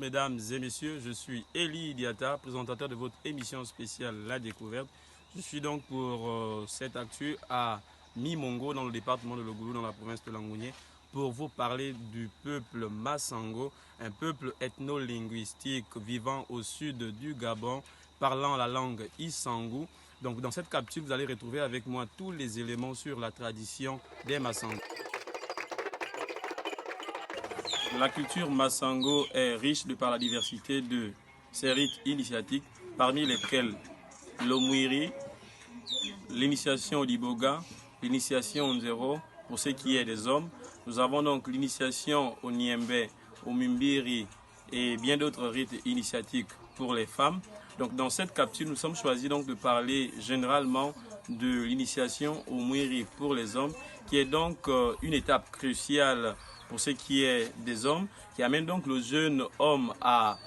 mesdames et messieurs, je suis Eli Diata, présentateur de votre émission spéciale La Découverte. Je suis donc pour cette actu à Mimongo, dans le département de Logulu, dans la province de Langounié, pour vous parler du peuple Masango, un peuple ethno-linguistique vivant au sud du Gabon, parlant la langue Isangu. Donc dans cette capsule, vous allez retrouver avec moi tous les éléments sur la tradition des Masango. La culture Masango est riche de par la diversité de ses rites initiatiques, parmi lesquels l'Omwiri, l'initiation au Diboga, l'initiation au Nzero pour ce qui est des hommes. Nous avons donc l'initiation au Niembe, au Mimbiri et bien d'autres rites initiatiques pour les femmes. Donc dans cette capsule, nous sommes choisis donc de parler généralement de l'initiation au Mwiri pour les hommes, qui est donc une étape cruciale pour ce qui est des hommes, qui amène donc le jeune homme à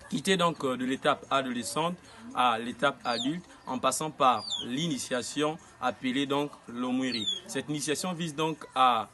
quitter donc de l'étape adolescente à l'étape adulte en passant par l'initiation appelée donc l'Omwiri. Cette initiation vise donc à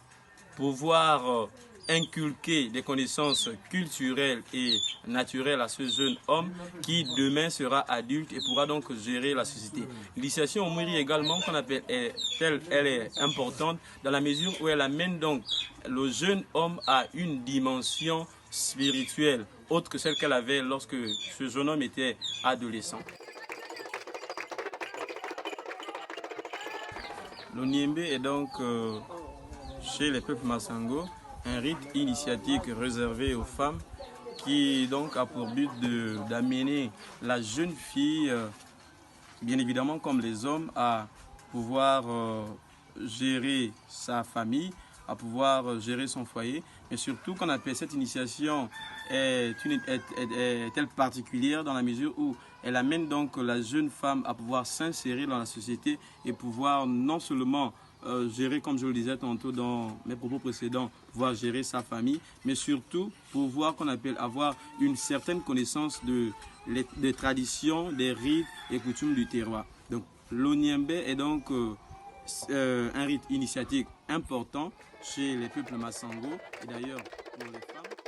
pouvoir inculquer des connaissances culturelles et naturelles à ce jeune homme qui demain sera adulte et pourra donc gérer la société. L'initiation au Mwiri également, qu'on appelle, elle est importante dans la mesure où elle amène donc le jeune homme à une dimension spirituelle autre que celle qu'elle avait lorsque ce jeune homme était adolescent. Le Niembe est donc chez les peuples Masango un rite initiatique réservé aux femmes qui donc a pour but d'amener la jeune fille, bien évidemment comme les hommes, à pouvoir gérer sa famille, à pouvoir gérer son foyer, mais surtout qu'on appelle cette initiation est-elle particulière dans la mesure où elle amène donc la jeune femme à pouvoir s'insérer dans la société et pouvoir non seulement gérer, comme je le disais tantôt dans mes propos précédents, pouvoir gérer sa famille, mais surtout pouvoir qu'on appelle avoir une certaine connaissance des traditions, des rites et coutumes du terroir. Donc l'Oniembe est donc un rite initiatique important chez les peuples Masango et d'ailleurs pour les femmes.